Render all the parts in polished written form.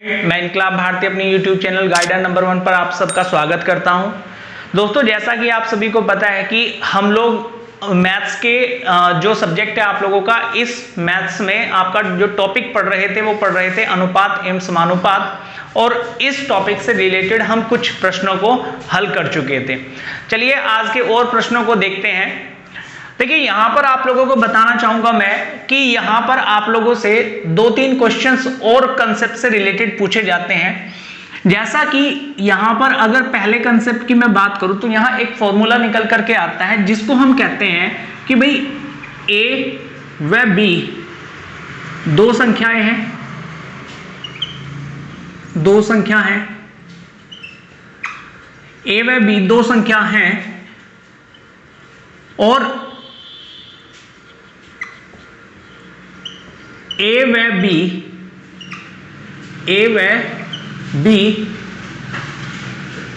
मैं इनकलाब भारती अपनी YouTube चैनल गाइडर नंबर 1 पर आप सबका स्वागत करता हूं। दोस्तों, जैसा कि आप सभी को पता है कि हम लोग मैथ्स के जो सब्जेक्ट है आप लोगों का, इस मैथ्स में आपका जो टॉपिक पढ़ रहे थे वो पढ़ रहे थे अनुपात एवं समानुपात, और इस टॉपिक से रिलेटेड हम कुछ प्रश्नों को हल कर चुके थे। चलिए आज के और प्रश्नों को देखते हैं। देखिए, यहां पर आप लोगों को बताना चाहूंगा मैं कि यहां पर आप लोगों से 2-3 क्वेश्चंस और कंसेप्ट से रिलेटेड पूछे जाते हैं। जैसा कि यहां पर अगर पहले कंसेप्ट की मैं बात करूं तो यहां एक फॉर्मूला निकल करके आता है जिसको हम कहते हैं कि भाई ए व बी दो संख्याएं हैं, दो संख्या हैं, ए व बी दो संख्या हैं और ए व बी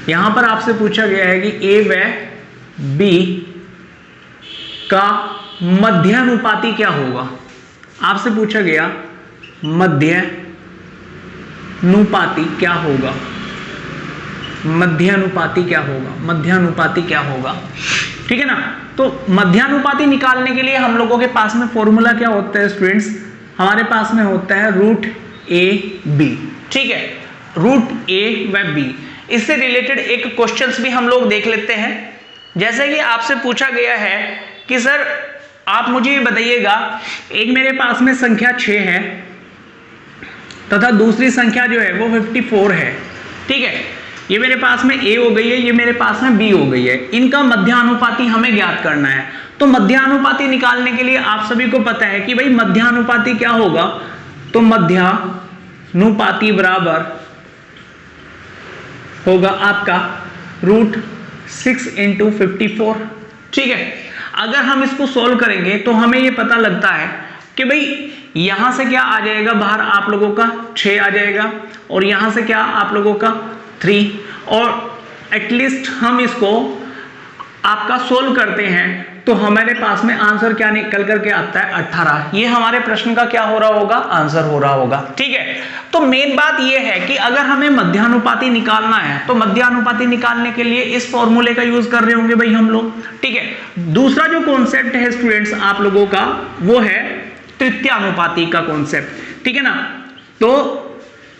यहां पर आपसे पूछा गया है कि ए व बी का मध्यानुपाती क्या होगा। आपसे पूछा गया मध्यानुपाती क्या होगा, मध्यानुपाती क्या होगा, मध्यानुपाती क्या होगा, ठीक है ना। तो मध्यानुपाती निकालने के लिए हम लोगों के पास में फॉर्मूला क्या होता है स्टूडेंट्स, हमारे पास में होता है रूट ए बी, ठीक है, रूट ए व बी। इससे रिलेटेड एक क्वेश्चंस भी हम लोग देख लेते हैं। जैसे कि आपसे पूछा गया है कि सर आप मुझे ये बताइएगा, एक मेरे पास में संख्या 6 है तथा दूसरी संख्या जो है वो 54 है, ठीक है। ये मेरे पास में ए हो गई है, ये मेरे पास में बी हो गई है। इनका मध्यानुपाती हमें ज्ञात करना है। तो मध्यानुपाती निकालने के लिए आप सभी को पता है कि भाई मध्यानुपाती क्या होगा, तो मध्यानुपाती बराबर होगा आपका रूट 6 × 54, ठीक है। अगर हम इसको सोल्व करेंगे तो हमें ये पता लगता है कि भाई यहां से क्या आ जाएगा, बाहर आप लोगों का 6 आ जाएगा और यहां से क्या आप लोगों का 3, और एटलीस्ट हम इसको आपका सोल्व करते हैं तो हमारे पास में आंसर क्या निकल करके आता है 18। ये हमारे प्रश्न का क्या हो रहा होगा, आंसर हो रहा होगा, ठीक है। तो मेन बात ये है कि अगर हमें मध्यानुपाती निकालना है तो मध्यानुपाती निकालने के लिए इस फॉर्मूले का यूज कर रहे होंगे भाई हम लोग, ठीक है। दूसरा जो कॉन्सेप्ट है स्टूडेंट्स आप लोगों का वो है तृतीयानुपाती का कॉन्सेप्ट, ठीक है ना। तो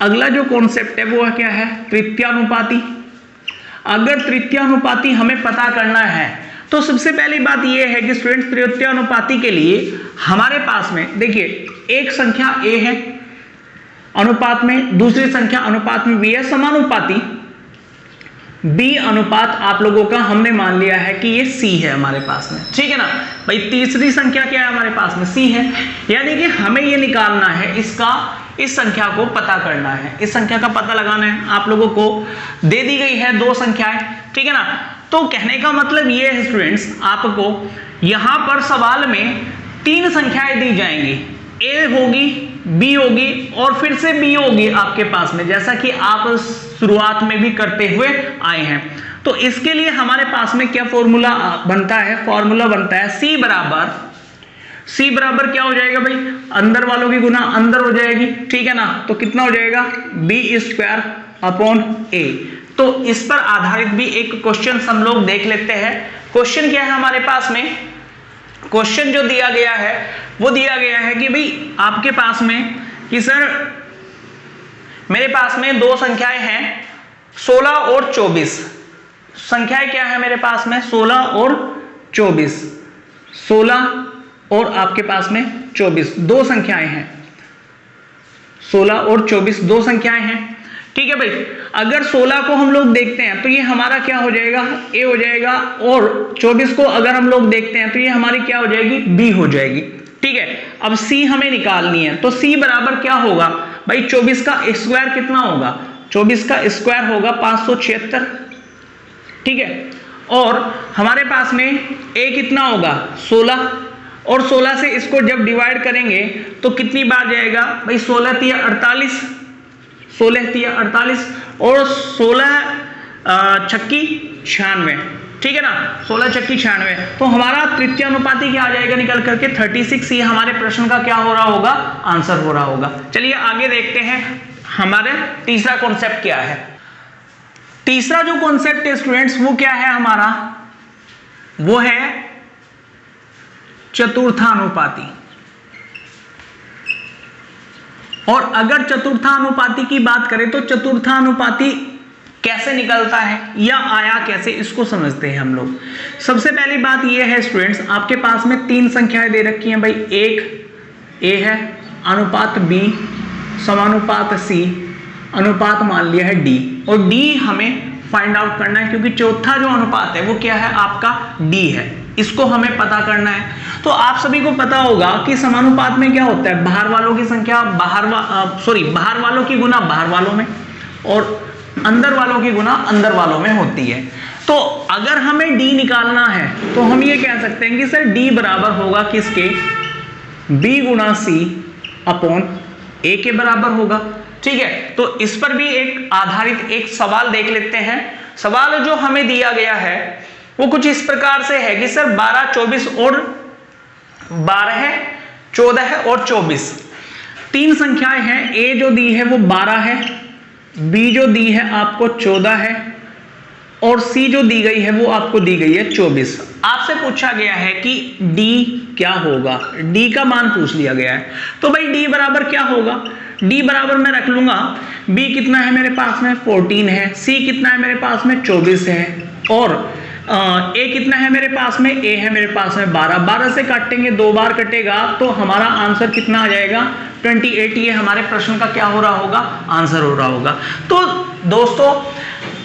अगला जो कॉन्सेप्ट है वो क्या है, तृतीयानुपाती। अगर तृतीयानुपाती हमें पता करना है तो सबसे पहली बात यह है कि स्टूडेंट्स तृतीयानुपाती के लिए हमारे पास में देखिए एक संख्या a है अनुपात में, दूसरी संख्या अनुपात में b है, समानुपाती b अनुपात आप लोगों का हमने मान लिया है कि ये c है हमारे पास में, ठीक है ना भाई। तीसरी संख्या क्या है हमारे पास में, c है। यानी कि हमें ये निकालना है इसका, इस संख्या को पता करना है, इस संख्या का पता लगाना है। आप लोगों को दे दी गई है 2 संख्याएं, ठीक है ना। तो कहने का मतलब ये है स्टूडेंट्स, आपको यहां पर सवाल में 3 संख्याएं दी जाएंगी, a होगी, b होगी और फिर से b होगी आपके पास में, जैसा कि आप शुरुआत में भी करते हुए आए हैं। तो इसके लिए हमारे पास में क्या फॉर्मूला बनता है, फॉर्मूला बनता है c बराबर क्या हो जाएगा भाई, अंदर वालों की गुना अंदर हो जाएगी, ठीक है ना। तो कितना हो जाएगा, b² a। तो इस पर आधारित भी एक क्वेश्चन हम लोग देख लेते हैं। क्वेश्चन क्या है हमारे पास में, क्वेश्चन जो दिया गया है वो दिया गया है कि भाई आपके पास में कि सर मेरे पास में 2 संख्याएं हैं 16 और 24। संख्याएं क्या है मेरे पास में, 16 और 24, 16 और आपके पास में 24, 2 संख्याएं हैं, 16 और 24 2 संख्याएं हैं, ठीक है भाई। अगर 16 को हम लोग देखते हैं तो ये हमारा क्या हो जाएगा, a हो जाएगा, और 24 को अगर हम लोग देखते हैं तो ये हमारी क्या हो जाएगी, b हो जाएगी, ठीक है। अब c हमें निकालनी है तो c बराबर क्या होगा भाई, 24 का स्क्वायर कितना होगा, 24 का स्क्वायर होगा 576, ठीक है। और हमारे पास में a कितना होगा 16, और 16 से इसको जब डिवाइड करेंगे तो कितनी बार जाएगा भाई, 16 × 48, 16 × 48 और 16 छक्की 96, ठीक है ना, 16 छक्की 96। तो हमारा तृतीयानुपाती क्या आ जाएगा निकल करके 36। ये हमारे प्रश्न का क्या हो रहा होगा, आंसर हो रहा होगा। चलिए आगे देखते हैं। हमारे तीसरा कॉन्सेप्ट क्या है? तीसरा जो कॉन्सेप्ट है स्टूडेंट्स वो क्या है हमारा? वो है चतुर्थानुपाती। और अगर चतुर्थानुपाती की बात करें तो चतुर्थानुपाती कैसे निकलता है या आया कैसे, इसको समझते हैं हम लोग। सबसे पहली बात यह है स्टूडेंट्स, आपके पास में 3 संख्याएं दे रखी हैं भाई। एक ए है, अनुपात बी, समानुपात सी, अनुपात मान लिया है डी, और डी हमें फाइंड आउट करना है क्योंकि चौथा जो अनुपात है वो क्या है आपका डी है, इसको हमें पता करना है। तो आप सभी को पता होगा कि समानुपात में क्या होता है, बाहर वालों की संख्या बाहर वालों की गुना बाहर वालों में और अंदर वालों की गुना अंदर वालों में होती है। तो अगर हमें d निकालना है तो हम ये कह सकते हैं कि सर d बराबर होगा किसके, b Guna c upon a के बराबर होगा। ठीक है, तो इस पर भी एक आधारित एक सवाल देख लेते हैं। सवाल जो हमें दिया गया है वो कुछ इस प्रकार से है कि सर 12, 24 और 12 है, 14 है और 24 3 संख्याएं हैं। a जो दी है वो 12 है, b जो दी है आपको 14 है और c जो दी गई है वो आपको दी गई है 24। आपसे पूछा गया है कि d क्या होगा, d का मान पूछ लिया गया है। तो भाई d बराबर क्या होगा, d बराबर मैं रख लूंगा b कितना है मेरे पास में 14 है, c कितना है मेरे पास में 24 है और a कितना है मेरे पास में, a है मेरे पास में 12। 12 से काटेंगे, 2 बार कटेगा तो हमारा आंसर कितना आ जाएगा 28। ये हमारे प्रश्न का क्या हो रहा होगा, आंसर हो रहा होगा। तो दोस्तों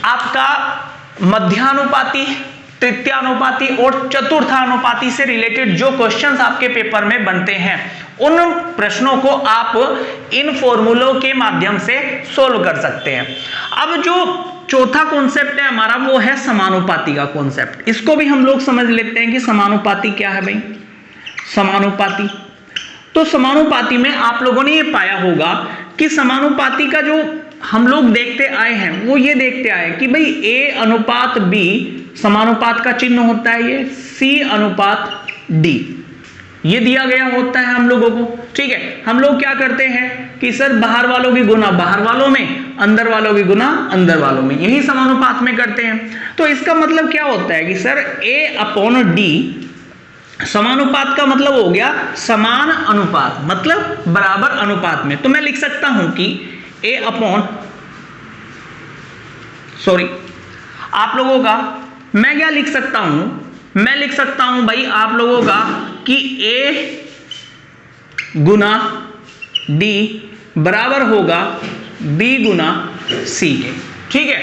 आपका मध्यानुपाती, तृतीयानुपाती और चतुर्थानुपाती से रिलेटेड जो क्वेश्चंस आपके पेपर में बनते हैं उन प्रश्नों को आप इन फॉर्मूलों के माध्यम से सोल्व कर सकते हैं। अब जो चौथा कॉन्सेप्ट है हमारा वो है समानुपाती का कॉन्सेप्ट। इसको भी हम लोग समझ लेते हैं कि समानुपाती क्या है भाई। समानुपाती, तो समानुपाती में आप लोगों ने ये पाया होगा कि समानुपाती का जो हम लोग देखते आए हैं वो ये देखते आए कि भाई a अनुपात b, समानुपात का चिन्ह होता है ये c अनुपात d, ये दिया गया होता है हम लोगों को। ठीक है, हम लोग क्या करते हैं कि सर बाहर वालों की गुना बाहर वालों में, अंदर वालों की गुना अंदर वालों में, यही समानुपात में करते हैं। तो इसका मतलब क्या होता है कि सर a अपॉन d, समानुपात का मतलब हो गया समान अनुपात, मतलब बराबर अनुपात में। तो मैं लिख सकता हूं कि a अपॉन आप लोगों का, मैं क्या लिख सकता हूं, मैं लिख सकता हूं भाई आप लोगों का कि a गुना d बराबर होगा b गुना c के। ठीक है,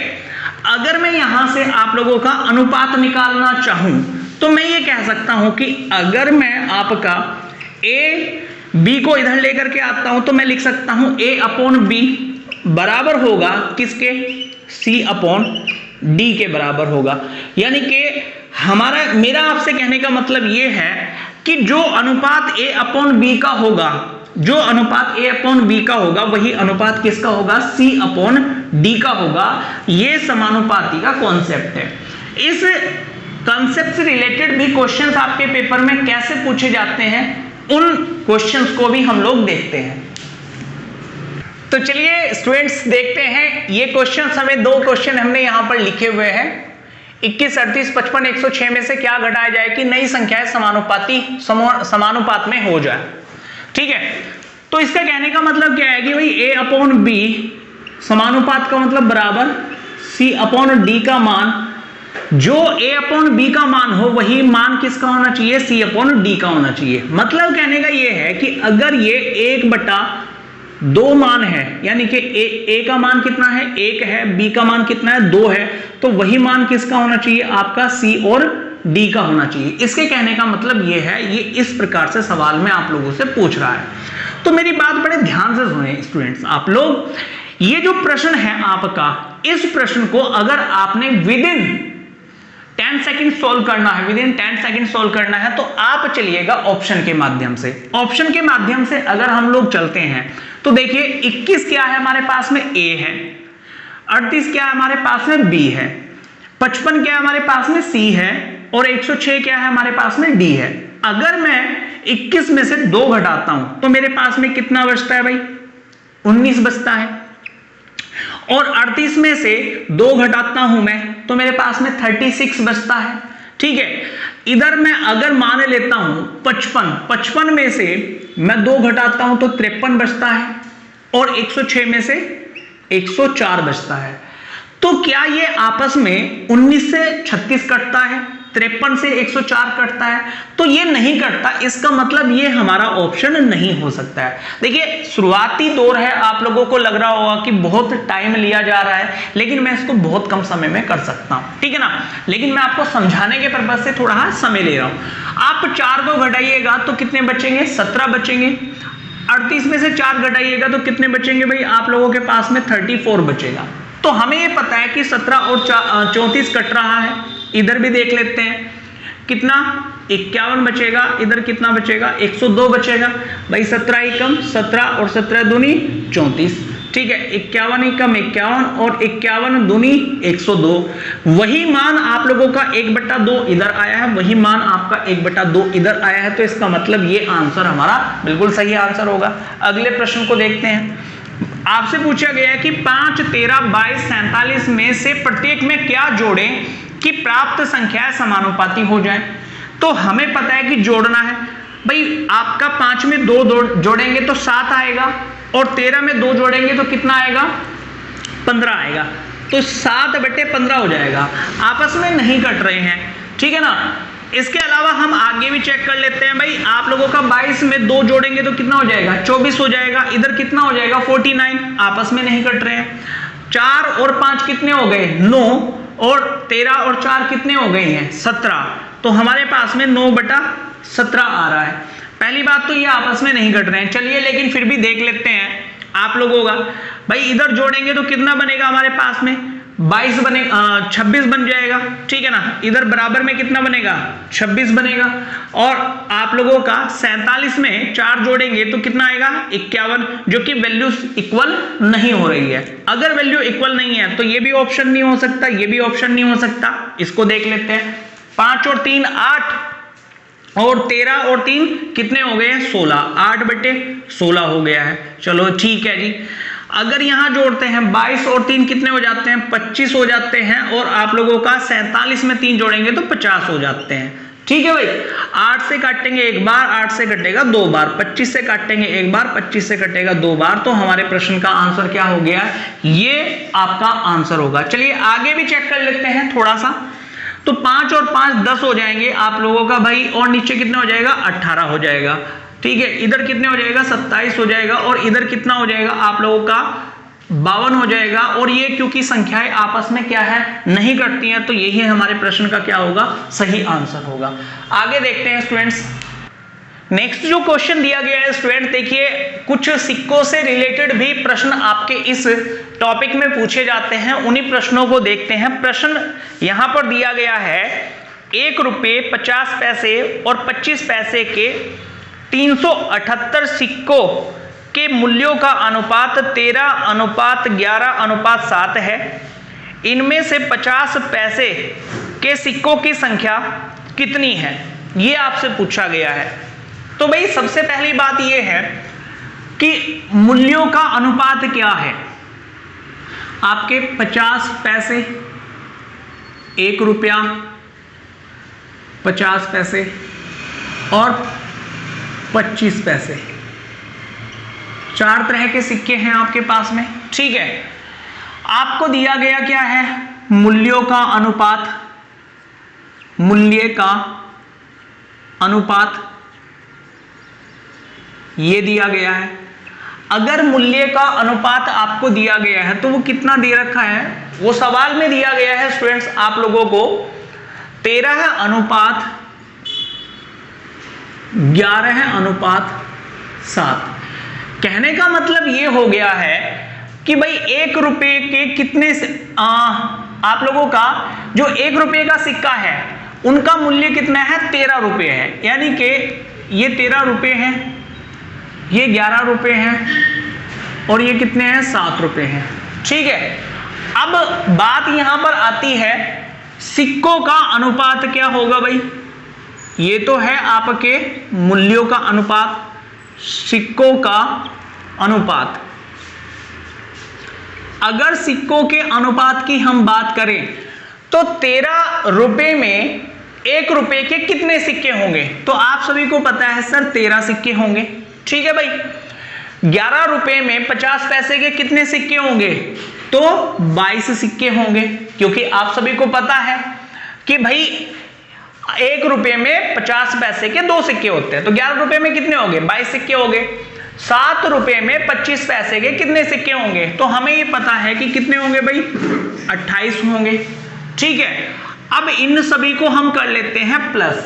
अगर मैं यहां से आप लोगों का अनुपात निकालना चाहूं तो मैं ये कह सकता हूं कि अगर मैं आपका a b को इधर लेकर के आता हूं तो मैं लिख सकता हूं a अपॉन b बराबर होगा किसके, c अपॉन d के बराबर होगा। यानी कि मेरा आपसे कहने का मतलब ये है कि जो अनुपात a अपॉन b का होगा, जो अनुपात a अपॉन b का होगा वही अनुपात किसका होगा, c अपॉन d का होगा। ये समानुपाती का कॉन्सेप्ट है। इस कॉन्सेप्ट से रिलेटेड भी क्वेश्चंस आपके पेपर में कैसे पूछे जाते हैं उन क्वेश्चंस को भी हम लोग देखते हैं। तो चलिए स्टूडेंट्स देखते हैं ये क्वेश्चंस। हमें 2 क्वेश्चन हमने यहां पर लिखे हुए हैं। 21, 38, 55, 106 में से क्या घटाया जाए कि नई संख्याएं समानुपात में हो जाए। ठीक है, तो इसका कहने का मतलब क्या है कि भाई a अपॉन b समानुपात का मतलब बराबर c अपॉन d का मान, जो a अपॉन b का मान हो वही मान किसका होना चाहिए, c अपॉन d का होना चाहिए। मतलब कहने का ये है कि अगर ये 1/2 मान है, यानी कि a का मान कितना है 1 है, b का मान कितना है 2 है, तो वही मान किसका होना चाहिए आपका c और d का होना चाहिए। इसके कहने का मतलब ये है, ये इस प्रकार से सवाल में आप लोगों से पूछ रहा है। तो मेरी बात बड़े ध्यान से सुने स्टूडेंट्स आप लोग, ये जो प्रश्न है आपका, इस प्रश्न को अगर आपने विदिन 10 सेकंड सॉल्व करना है, विदिन 10 सेकंड सॉल्व करना है, तो आप चलिएगा ऑप्शन के माध्यम से। ऑप्शन के माध्यम से अगर हम लोग चलते हैं तो देखिए 21 क्या है हमारे पास में a है, 38 क्या है हमारे पास में b है, 55 क्या है हमारे पास में c है और 106 क्या है हमारे पास में d है। अगर मैं 21 में से 2 घटाता हूं तो मेरे पास में कितना बचता है भाई, 19 बचता है। और 38 में से 2 घटाता हूं मैं तो मेरे पास में 36 बचता है। ठीक है, इधर मैं अगर मान लेता हूं 55 में से मैं 2 घटाता हूं तो 53 बचता है और 106 में से 104 बचता है। तो क्या ये आपस में 19 से 36 कटता है, 53 से 104 कटता है? तो ये नहीं कटता, इसका मतलब ये हमारा ऑप्शन नहीं हो सकता है। देखिए शुरुआती दौर है, आप लोगों को लग रहा होगा कि बहुत टाइम लिया जा रहा है, लेकिन मैं इसको बहुत कम समय में कर सकता हूं, ठीक है ना। लेकिन मैं आपको समझाने के पर्पज से थोड़ा समय ले रहा हूं। आप 4 को घटाइएगा तो कितने बचेंगे? 17 बचेंगे। 38 में से 4 घटाइएगा तो कितने बचेंगे भाई? आप लोगों के पास में 34 बचेगा। तो हमें ये पता है कि 17 और 34 कट रहा है। इधर भी देख लेते हैं कितना, 51 बचेगा। इधर कितना बचेगा? 102 बचेगा भाई। 17 ही कम 17 और 17 दूनी 34, ठीक है। 51 ही कम 51 और 51 दूनी 102। वही मान आप लोगों का 1/2 इधर आया है, वही मान आपका 1/2 इधर आया है। तो इसका मतलब ये आंसर हमारा बिल्कुल सही आंसर होगा। अगले प्रश्न को देखते हैं। आपसे पूछा गया है कि 5, 13, 22, 47 में से प्रत्येक में क्या जोड़ें कि प्राप्त संख्याएं समानुपाती हो जाएं। तो हमें पता है कि जोड़ना है भाई। आपका 5 में 2 जोड़ेंगे तो 7 आएगा और 13 में 2 जोड़ेंगे तो कितना आएगा? 15 आएगा। तो 7/15 हो जाएगा। आपस में नहीं कट रहे हैं, ठीक है ना। इसके अलावा हम आगे भी चेक कर लेते हैं भाई। आप लोगों का 22 में 2 जोड़ेंगे तो कितना हो जाएगा? 24 हो जाएगा। इधर कितना हो जाएगा? 49। आपस में नहीं कट रहे हैं। 4 और 5 कितने हो गए? 9 और 13 और 4 कितने हो गए हैं? 17। तो हमारे पास में 9/17 आ रहा है। पहली बात तो ये आपस में नहीं कट रहे हैं। चलिए लेकिन फिर भी देख लेते हैं आप लोगों का भाई। इधर जोड़ेंगे तो कितना बनेगा हमारे पास में? 22 बनेगा, 26 बन जाएगा, ठीक है ना। इधर बराबर में कितना बनेगा? 26 बनेगा। और आप लोगों का 47 में 4 जोड़ेंगे तो कितना आएगा? 51, जो कि वैल्यू इक्वल नहीं हो रही है। अगर वैल्यू इक्वल नहीं है तो ये भी ऑप्शन नहीं हो सकता, ये भी ऑप्शन नहीं हो सकता। इसको देख लेते हैं। 5 और 3 8 और 13 और 3 कितने हो गए? 16। 8/16 हो गया है। चलो ठीक है जी। अगर यहां जोड़ते हैं 22 और 3 कितने हो जाते हैं? 25 हो जाते हैं। और आप लोगों का 47 में 3 जोड़ेंगे तो 50 हो जाते हैं, ठीक है भाई। 8 से काटेंगे एक बार, 8 से कटेगा 2 बार। 25 से काटेंगे एक बार, 25 से कटेगा 2 बार। तो हमारे प्रश्न का आंसर क्या हो गया? ये आपका आंसर होगा। चलिए आगे भी चेक कर लेते हैं थोड़ा सा। तो 5 और 5 10 हो जाएंगे आप लोगों का भाई। और नीचे कितना हो जाएगा? 18 हो जाएगा, ठीक है। इधर कितने हो जाएगा? 27 हो जाएगा। और इधर कितना हो जाएगा आप लोगों का? 52 हो जाएगा। और ये क्योंकि संख्याएं आपस में क्या है? नहीं कटती हैं, तो यही हमारे प्रश्न का क्या होगा? सही आंसर होगा। आगे देखते हैं स्टूडेंट्स। नेक्स्ट जो क्वेश्चन दिया गया है स्टूडेंट, देखिए कुछ सिक्कों से रिलेटेड भी प्रश्न आपके इस टॉपिक में पूछे जाते हैं। उन्हीं प्रश्नों को देखते हैं। प्रश्न यहां पर दिया गया है, 1 रुपये 50 पैसे और 25 पैसे के 378 सिक्कों के मूल्यों का अनुपात 13:11:7 है। इनमें से 50 पैसे के सिक्कों की संख्या कितनी है? ये आपसे पूछा गया है। तो भाई सबसे पहली बात यह है कि मूल्यों का अनुपात क्या है। आपके 50 पैसे, 1 रुपया, 50 पैसे और 25 पैसे, 4 तरह के सिक्के हैं आपके पास में, ठीक है। आपको दिया गया क्या है? मूल्यों का अनुपात। मूल्य का अनुपात ये दिया गया है। अगर मूल्य का अनुपात आपको दिया गया है तो वो कितना दे रखा है? वो सवाल में दिया गया है स्टूडेंट्स आप लोगों को 13:11:7। कहने का मतलब ये हो गया है कि भाई 1 रुपये के कितने आप लोगों का जो 1 रुपये का सिक्का है उनका मूल्य कितना है? 13 रुपये है। यानी कि ये 13 रुपये हैं, ये 11 रुपये हैं और ये कितने हैं? 7 रुपये हैं, ठीक है। अब बात यहां पर आती है सिक्कों का अनुपात क्या होगा भाई? ये तो है आपके मूल्यों का अनुपात, सिक्कों का अनुपात। अगर सिक्कों के अनुपात की हम बात करें तो 13 रुपए में 1 रुपए के कितने सिक्के होंगे? तो आप सभी को पता है सर 13 सिक्के होंगे। ठीक है भाई। 11 रुपए में 50 पैसे के कितने सिक्के होंगे? तो 22 सिक्के होंगे, क्योंकि आप सभी को पता है कि भाई 1 रुपए में 50 पैसे के 2 सिक्के होते हैं, तो 11 रुपए में कितने होंगे? 22 सिक्के हो गए। 7 रुपए में 25 पैसे के कितने सिक्के होंगे? तो हमें ये पता है कि कितने होंगे भाई? 28 होंगे। ठीक है। अब इन सभी को हम कर लेते हैं प्लस।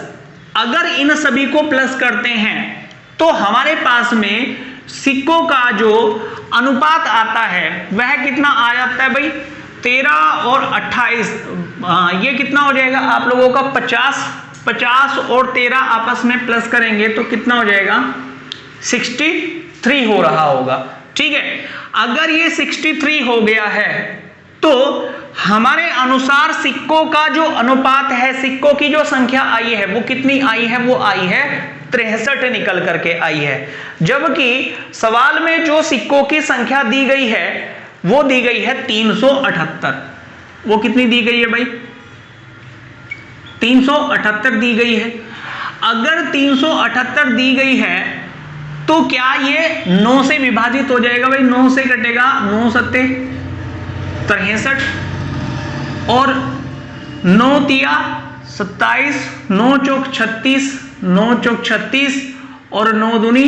अगर इन सभी को प्लस करते हैं तो हमारे पास में सिक्कों का जो अनुपात आता है वह कितना आ जाता है भाई? 13 और 28, ये कितना हो जाएगा आप लोगों का? 50 और 13 आपस में प्लस करेंगे तो कितना हो जाएगा? 63 हो रहा होगा। ठीक है। अगर ये 63 हो गया है तो हमारे अनुसार सिक्कों का जो अनुपात है, सिक्कों की जो संख्या आई है वो कितनी आई है? वो आई है 63 निकल करके आई है। जबकि सवाल में जो सिक्कों की संख्या दी गई है वो दी गई है 378। वो कितनी दी गई है भाई? 378 दी गई है। अगर 378 दी गई है तो क्या ये 9 से विभाजित हो जाएगा भाई? 9 से कटेगा, 9 सत्ते 63 और 9 तिया 27, 9 चौक 36, 9 चौक 36 और 9 दूनी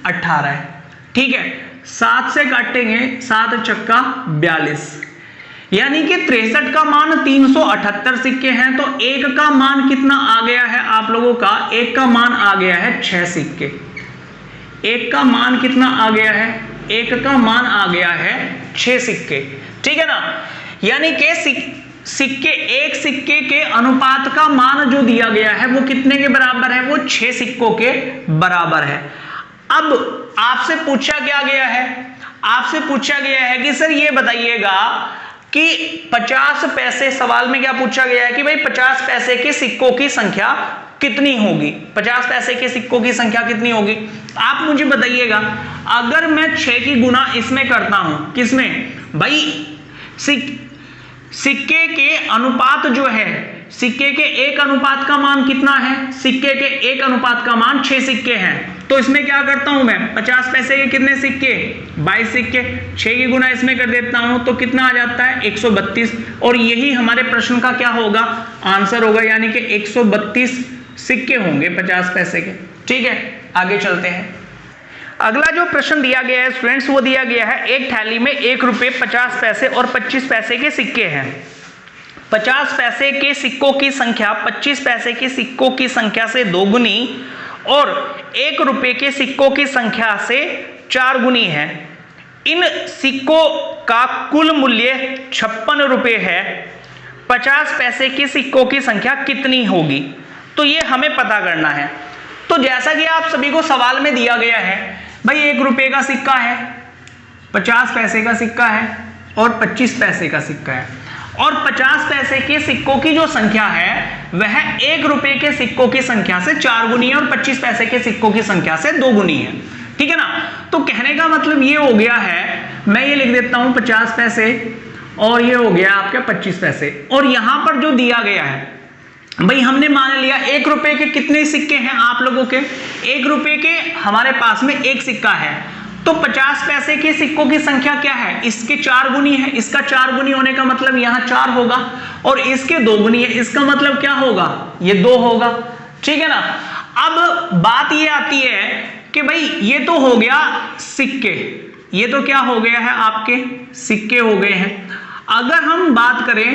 18 है। ठीक है। 7 से काटेंगे, 7 चक्का 42, यानी कि 63 का मान 378 सिक्के हैं, तो 1 का मान कितना आ गया है आप लोगों का? 1 का मान आ गया है 6 सिक्के। 1 का मान कितना आ गया है? 1 का मान आ गया है 6 सिक्के। ठीक है ना। यानी कि सिक्के, एक सिक्के के अनुपात का मान जो दिया गया है वो कितने के बराबर है? वो 6 सिक्कों के बराबर है। अब आपसे पूछा क्या गया है? आपसे पूछा गया है कि सर ये बताइएगा कि 50 पैसे, सवाल में क्या पूछा गया है कि भाई 50 पैसे के सिक्कों की संख्या कितनी होगी? 50 पैसे के सिक्कों की संख्या कितनी होगी? आप मुझे बताइएगा। अगर मैं 6 की गुना इसमें करता हूं, किसमें भाई? सिक्के के अनुपात जो है, सिक्के के 1 अनुपात का मान कितना है? सिक्के के 1 अनुपात का मान 6 सिक्के हैं। तो इसमें क्या करता हूं मैं? 50 पैसे के कितने सिक्के? 22 सिक्के। 6 की गुना इसमें कर देता हूं तो कितना आ जाता है? 132। और यही हमारे प्रश्न का क्या होगा? आंसर होगा, यानी कि 132 सिक्के होंगे 50 पैसे के। ठीक है। आगे चलते हैं। अगला जो प्रश्न दिया गया है स्टूडेंट्स, वो दिया गया है एक थैली में 1 रुपए 50 पैसे और 25 पैसे के सिक्के हैं। 50 पैसे के सिक्कों की संख्या 25 पैसे के सिक्कों की संख्या से 2 गुनी और 1 रुपए के सिक्कों की संख्या से 4 गुनी है। इन सिक्कों का कुल मूल्य 56 रुपए है। 50 पैसे के सिक्कों की संख्या कितनी होगी? तो ये हमें पता करना है। तो जैसा कि आप सभी को सवाल में दिया गया है भाई, 1 रुपए का सिक्का है, 50 पैसे का सिक्का है और 25 पैसे का सिक्का है, और 50 पैसे के सिक्कों की जो संख्या है वह 1 रुपए के सिक्कों की संख्या से 4 गुनी है और 25 पैसे के सिक्कों की संख्या से 2 गुनी है। ठीक है ना। तो कहने का मतलब ये हो गया है, मैं ये लिख देता हूं 50 पैसे और ये हो गया आपके 25 पैसे। और यहां पर जो दिया गया है भाई, हमने मान लिया 1 रुपए के कितने सिक्के हैं आप लोगों के? 1 रुपए के हमारे पास में 1 सिक्का है, तो 50 पैसे के सिक्कों की संख्या क्या है? इसके 4 गुनी है। इसका 4 गुनी होने का मतलब यहाँ 4 होगा और इसके 2 गुनी है, इसका मतलब क्या होगा? ये 2 होगा। ठीक है ना। अब बात ये आती है कि भाई ये तो हो गया सिक्के, ये तो क्या हो गया है? आपके सिक्के हो गए हैं। अगर हम बात करें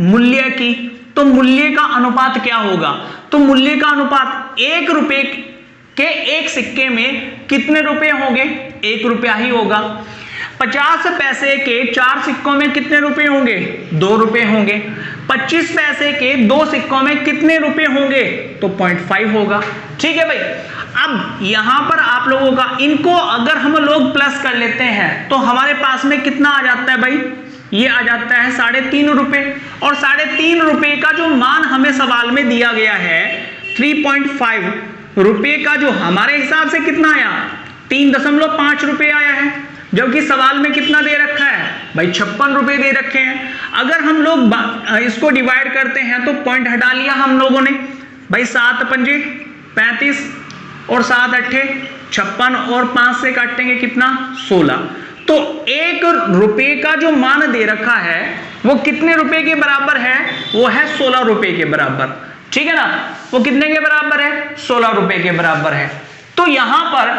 मूल्य की, तो मूल्य का अनुपात क्या होगा? तो मूल्य का अनुपात 1 रुपए के 1 सिक्के में कितने रुपए होंगे? 1 रुपया ही होगा। 50 पैसे के 4 सिक्कों में कितने रुपए होंगे? 2 रुपए होंगे। 25 पैसे के 2 सिक्कों में कितने रुपए होंगे? तो 0.5 होगा। ठीक है भाई। अब यहां पर आप लोगों का, इनको अगर हम लोग प्लस कर लेते हैं तो हमारे पास में कितना आ जाता है भाई? ये आ जाता है 3.5 रुपए। और 3.5 रुपए का जो मान हमें सवाल में दिया गया है 3.5 रुपए का, जो हमारे हिसाब से कितना आया? 3.5 रुपए आया है, जबकि सवाल में कितना दे रखा है? भाई 56 रुपए दे रखे हैं। अगर हम लोग इसको डिवाइड करते हैं तो पॉइंट हटा लिया हम लोगों ने, भाई 7 पंजे 35 और 7 अट्ठे 56 और 5 से काटेंगे कितना 16। तो 1 रुपए का जो मान दे रखा है वो कितने रुपए के बराबर है, वो है 16 रुपए के बराबर, ठीक है ना। वो कितने के बराबर है, 16 रुपए के बराबर है। तो यहां पर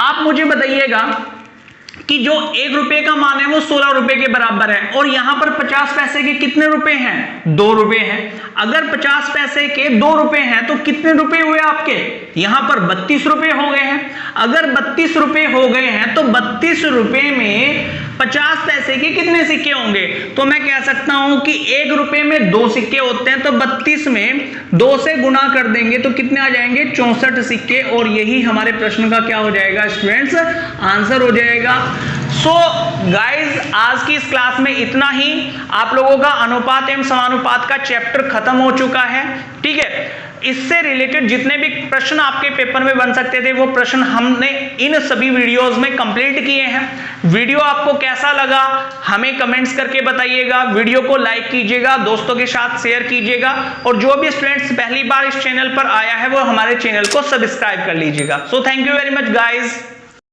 आप मुझे बताइएगा कि जो 1 रुपए का मान है वो 16 रुपए के बराबर है, और यहां पर 50 पैसे के कितने रुपए हैं, 2 रुपए हैं। अगर 50 पैसे के 2 रुपए हैं तो कितने रुपए हुए आपके, यहां पर 32 रुपए हो गए हैं। अगर 32 रुपए हो गए हैं तो 32 रुपए में 50 पैसे के कितने सिक्के होंगे, तो मैं कह सकता हूं कि 1 रुपए में 2 सिक्के होते हैं, तो 32 में 2 से गुणा कर देंगे तो कितने आ जाएंगे 64 सिक्के, और यही हमारे प्रश्न का क्या हो जाएगा स्टूडेंट्स, आंसर हो जाएगा। सो गाइज आज की इस क्लास में इतना ही। आप लोगों का अनुपात एवं समानुपात का चैप्टर खत्म हो चुका है, ठीक है। इससे रिलेटेड जितने भी प्रश्न आपके पेपर में बन सकते थे वो प्रश्न हमने इन सभी वीडियोस में कंप्लीट किए हैं। वीडियो आपको कैसा लगा हमें कमेंट्स करके बताइएगा, वीडियो को लाइक कीजिएगा, दोस्तों के साथ शेयर कीजिएगा, और जो भी स्टूडेंट्स पहली बार इस चैनल पर आया है वो हमारे चैनल को सब्सक्राइब कर लीजिएगा। So thank you very much guys.